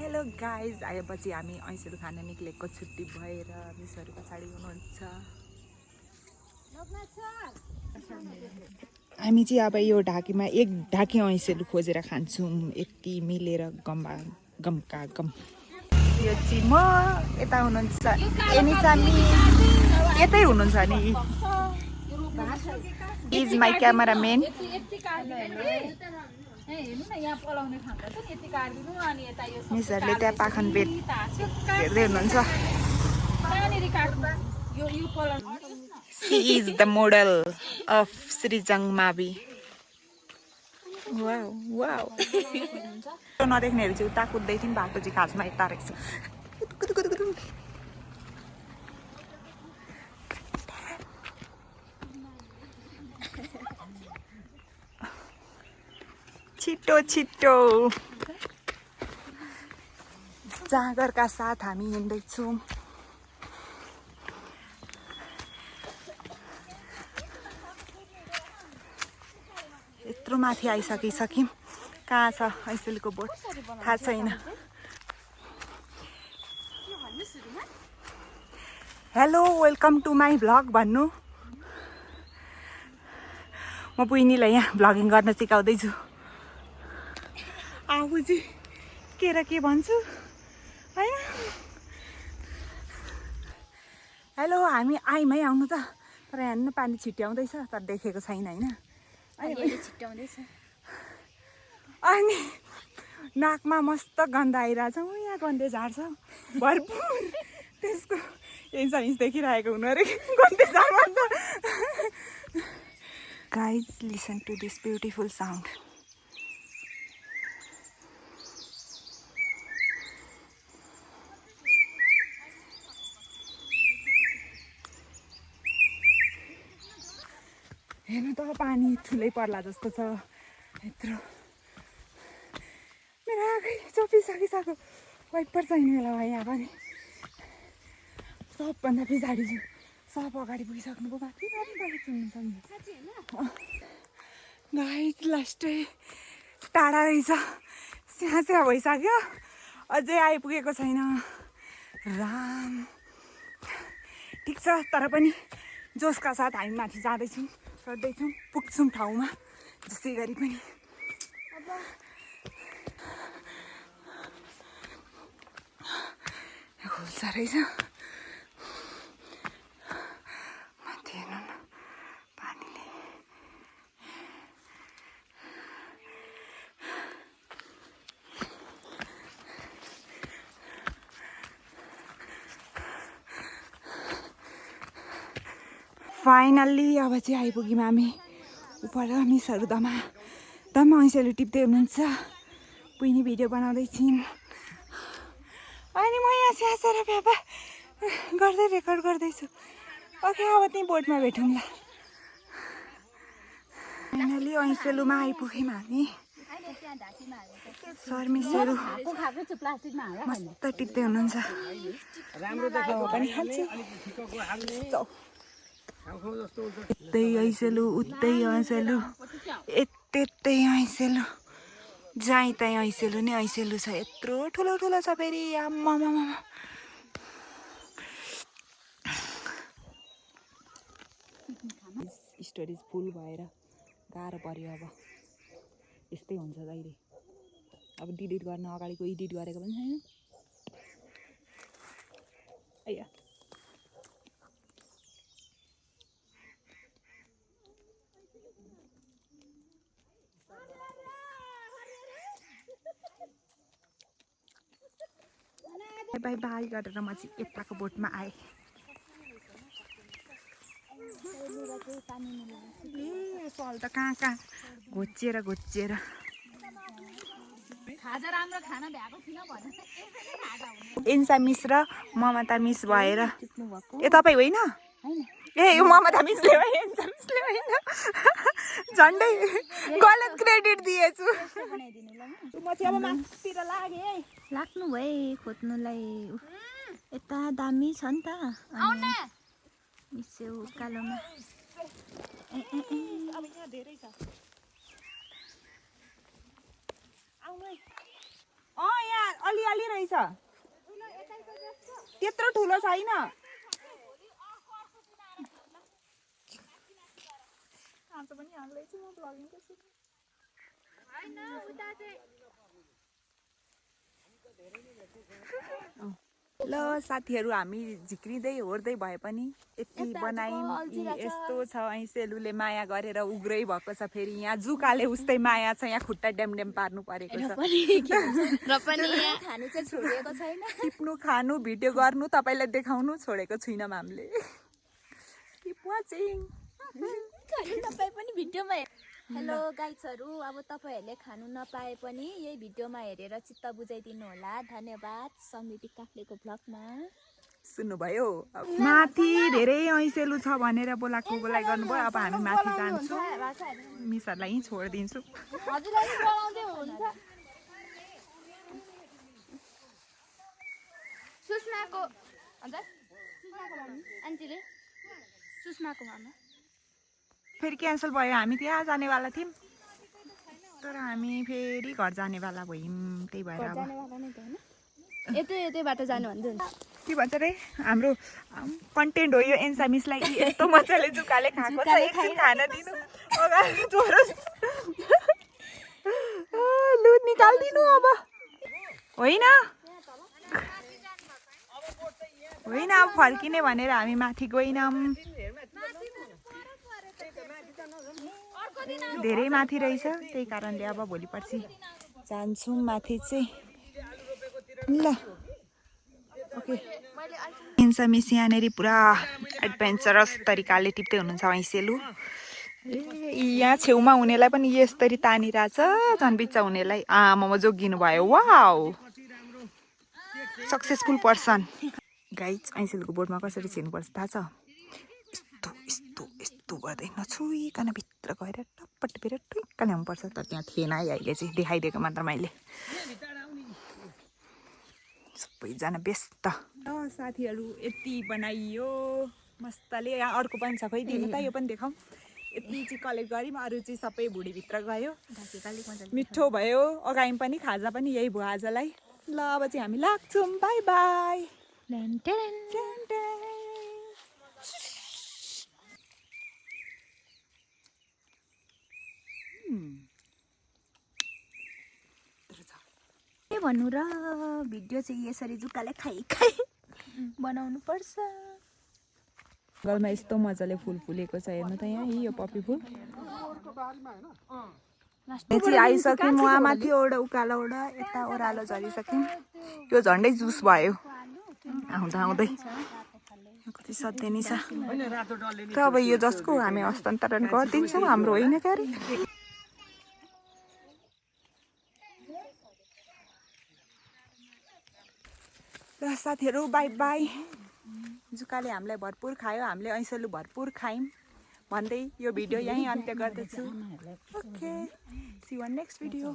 Hello guys, आएपछि हामी ऐसेलु खान निक्लेको छुट्टी भएर मिसहरू पछाडि हुनुहुन्छ। हामी चाहिँ अब यो ढाकीमा एक ढाकी ऐसेलु खोजेर खान्छौँ, यति मिलेर गमका गम। यो चाहिँ म यता हुनुहुन्छ एनिसा मिस यतै हुनुहुन्छ नि। Is my cameraman. मिसहरूले त्यहाँ पाखन बेट हेर्दै हुनुहुन्छ। She is the model of Srijang Mavi. Wow, wow. नदेख्नेहरू चाहिँ उता कुद्दै थियौँ, बाटो चाहिँ खासमा यता रहेछ। छिटो छिटो जागरका साथ हामी हिँड्दैछौँ। यत्रो माथि आइसकिसक्यौँ। कहाँ छ ऐसेलको बोट थाहा छैन। Hello, welcome to my vlog भन्नु। म पुइनीलाई यहाँ भ्लगिङ गर्न सिकाउँदैछु। आफू चाहिँ के र के भन्छु होइन। हेलो, हामी आयौँ है, आउनु त। तर हेर्नु पानी छिट्याउँदैछ, तर देखेको छैन होइन। अनि नाकमा मस्त गन्ध आइरहेछ। यहाँ गन्धे झार छ भरपुर, त्यसको इन्स देखिरहेको हुनु अरे गन्धे झारमा त। Guys, listen to this beautiful sound. हेर्नु त, पानी ठुलै पर्ला जस्तो छ। यत्रो मेरो आँखै चोपिसकिसक्यो। वाइपर छैन होला भाइ यहाँ पनि। सबभन्दा पछाडि छु, सब अगाडि पुगिसक्नु पो माथि गाइज, लास्टै टाढा रहेछ, स्याहा भइसक्यो। अझै आइपुगेको छैन। राम, ठिक छ, तर पनि जोसका साथ हामी माथि जाँदैछौँ, चढ्दैछौँ, पुग्छौँ ठाउँमा जसै गरी पनि। खोल्छ रहेछ माथि, हेर्नु न पानीले। फाइनल्ली अब चाहिँ आइपुग्यौँ हामी उपर। मिसहरू दम ऐसेलु टिप्दै हुनुहुन्छ। पुइनी भिडियो बनाउँदैछिन् अनि म यहाँ स्याहार भ्यापा गर्दै रेकर्ड गर्दैछु। ओके, अब त्यहीँ बोटमा भेटौँला। फाइनल्ली ऐसेलुमा आइपुग्यौँ हामी। सर मिसहरू मस्त टिप्दै हुनुहुन्छ। पनि खान्छु। यतै ऐसेलु, उतै ऐसेलु, यतै ऐसेलु, जहीँ तहीँ ऐसेलु नै ऐसेलु छ। यत्रो ठुलो ठुलो छ फेरि, आम्मामा। स्टोरेज फुल भएर गाह्रो पर्यो। अब यस्तै हुन्छ जहिले। अब डिलिट गर्न अगाडिको एडिट गरेको पनि छैन। आइया, बाई बाई गरेर म चाहिँ यताको बोटमा आएँ। ए सल त कहाँ घोचिएर एन्सा मिस र ममता मिस भएर। ए तपाईँ होइन? ए यो ममता मिसले होइन, एन्सा मिसले होइन। झन्डै गलत क्रेडिट दिएछु। म चाहिँ अब माथितिर लागेँ है। लाग्नु भयो खोज्नुलाई। यता दामी छ नि त। मिस्यो उकालोमा। अब यहाँ धेरै छ। आउनु है। यहाँ अलि रहेछ। रहेछ त्यत्रो ठुलो छैन ल साथीहरू हामी झिक्रिँदै होर्दै भए पनि यति बनायौँ यस्तो छ અહીં सेलुले माया गरेर उग्रै भएको छ फेरि यहाँ जुकाले उस्तै माया छ यहाँ खुट्टा ड्याम पार्नु परेको छ र पनि यहाँ खानु चाहिँ छोडेको छैन टिप्नु खानु भिडियो गर्नु तपाईलाई देखाउनु छोडेको छैनौँ हामीले किप वाचिङ तपाईँ पनि भिडियोमा हेलो गाइजहरू अब तपाईँहरूले खानु नपाए पनि यही भिडियोमा हेरेर चित्त बुझाइदिनु होला धन्यवाद समृद्धि काफ्लेको ब्लगमा सुन्नुभयो माथि धेरै ऐसेलु छ भनेर बोलाइ गर्नुभयो अब हामी माथि जान्छौँ मिसहरूलाई यहीँ छोडिदिन्छु सुषमाको हजुर आन्टीले सुषमाको मामा फेरि क्यान्सल भयो हामी त्यहाँ जानेवाला थियौँ तर हामी फेरि घर जानेवाला भयौँ त्यही भएर अब यतै बाटो जानु भन्दै हुन्छ के भन्छ रे हाम्रो कन्टेन्ट हो यो एन्सा मिसलाई यस्तो मजाले जुकाले खाएको छ एकछिन खान दिनु अगाडि जोरोस् लु निकाल्दिनु अब होइन अब फर्किने भनेर हामी माथि गएनौँ धेरै माथि रहेछ त्यही कारणले अब भोलि पर्सि जान्छौँ माथि चाहिँ ल ओके एन्सा मिस यहाँनिर पुरा एडभेन्चरस तरिकाले टिप्दै हुनुहुन्छ ऐसेलु यहाँ छेउमा हुनेलाई पनि यसरी तानिरहेछ झन् बिच्चा हुनेलाई आमामा जोगिनु भयो वाउ सक्सेसफुल पर्सन गाइज ऐसेलुको बोर्डमा कसरी छिर्नुपर्छ थाहा छ यस्तो गर्दै नछुइकन भित्र गएर टप्प टिपेर टुक्क ल्याउनुपर्छ तर त्यहाँ थिएन है अहिले चाहिँ देखाइदिएको मात्र मैले सबैजना व्यस्त साथीहरू यति बनाइयो मस्तले यहाँ अर्को पनि छ खै दिनु त यो पनि देखाउँ यति चाहिँ कलेक्ट गऱ्यौँ अरू चाहिँ सबै भुँडीभित्र गयो मिठो भयो अगायौँ पनि खाजा पनि यही भयो आजलाई ल अब चाहिँ हामी लाग्छौँ बाई बाई के भन्नु र भिडियो चाहिँ यसरी जुकाले खाइ बनाउनु पर्छ जङ्गलमा यस्तो मजाले फुल फुलेको छ हेर्नु त यहाँ यो पपी फुल चाहिँ आइसक्यौँ वहाँ माथि एउटा उकालोबाट यता ओह्रालो झरिसक्यौँ यो झन्डै जुस भयो आउँदा आउँदै कति सधैँ छ त अब यो जसको हामी हस्तान्तरण गरिदिन्छौँ हाम्रो होइन क्यारे र साथीहरू बाई बाई जुकाले हामीलाई भरपुर खायो हामीले ऐसेलु भरपुर खायौँ भन्दै यो भिडियो यहीँ अन्त्य गर्दछु okay see you next video